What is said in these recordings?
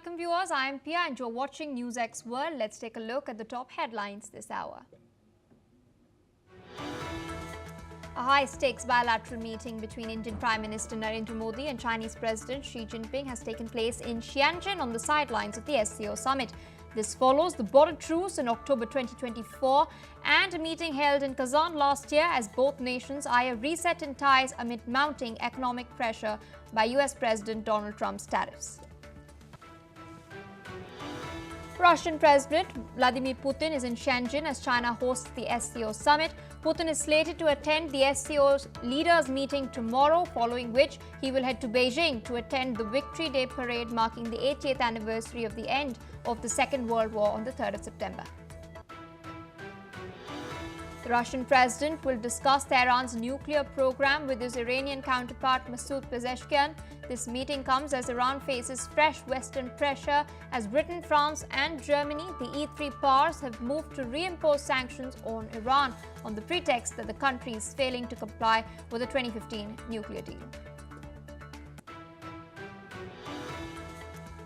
welcome viewers. I am Pia and you're watching NewsX World. Let's take a look at the top headlines this hour. A high-stakes bilateral meeting between Indian Prime Minister Narendra Modi and Chinese President Xi Jinping has taken place in Shenzhen on the sidelines of the SCO summit. This follows the border truce in October 2024 and a meeting held in Kazan last year as both nations eye a reset in ties amid mounting economic pressure by US President Donald Trump's tariffs. Russian President Vladimir Putin is in Shenzhen as China hosts the SCO summit. Putin is slated to attend the SCO's leaders' meeting tomorrow, following which he will head to Beijing to attend the Victory Day parade marking the 80th anniversary of the end of the Second World War on the 3rd of September. The Russian president will discuss Tehran's nuclear program with his Iranian counterpart Masoud Pezeshkian. This meeting comes as Iran faces fresh Western pressure as Britain, France and Germany, the E3 powers, have moved to reimpose sanctions on Iran on the pretext that the country is failing to comply with the 2015 nuclear deal.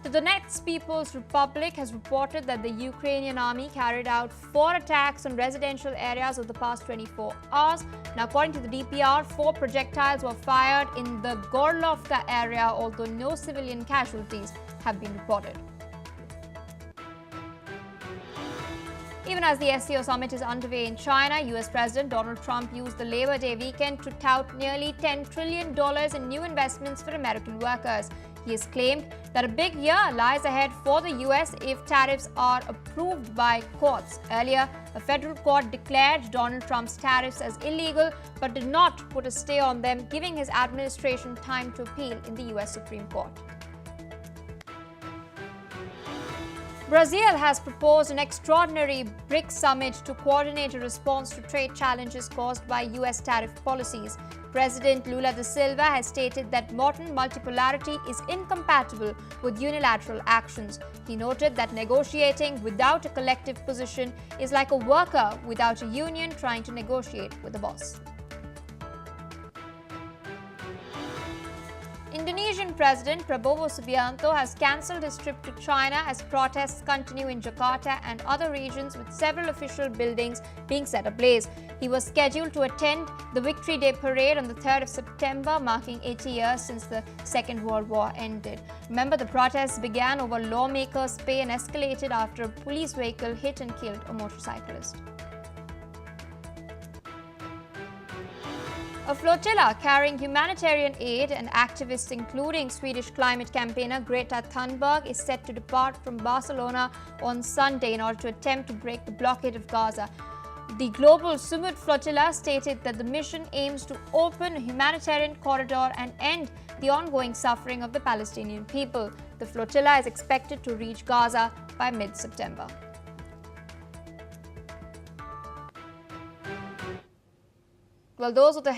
The Donetsk People's Republic has reported that the Ukrainian army carried out 4 attacks on residential areas over the past 24 hours. Now, according to the DPR, 4 projectiles were fired in the Gorlovka area, although no civilian casualties have been reported. Even as the SCO summit is underway in China, US President Donald Trump used the Labor Day weekend to tout nearly $10 trillion in new investments for American workers. He has claimed that a big year lies ahead for the US if tariffs are approved by courts. Earlier, a federal court declared Donald Trump's tariffs as illegal but did not put a stay on them, giving his administration time to appeal in the US Supreme Court. Brazil has proposed an extraordinary BRICS summit to coordinate a response to trade challenges caused by US tariff policies. President Lula da Silva has stated that modern multipolarity is incompatible with unilateral actions. He noted that negotiating without a collective position is like a worker without a union trying to negotiate with a boss. Indonesian President Prabowo Subianto has cancelled his trip to China as protests continue in Jakarta and other regions, with several official buildings being set ablaze. He was scheduled to attend the Victory Day parade on the 3rd of September, marking 80 years since the Second World War ended. Remember, the protests began over lawmakers' pay and escalated after a police vehicle hit and killed a motorcyclist. A flotilla carrying humanitarian aid and activists, including Swedish climate campaigner Greta Thunberg, is set to depart from Barcelona on Sunday in order to attempt to break the blockade of Gaza. The global Sumud Flotilla stated that the mission aims to open a humanitarian corridor and end the ongoing suffering of the Palestinian people. The flotilla is expected to reach Gaza by mid-September. Well, those are the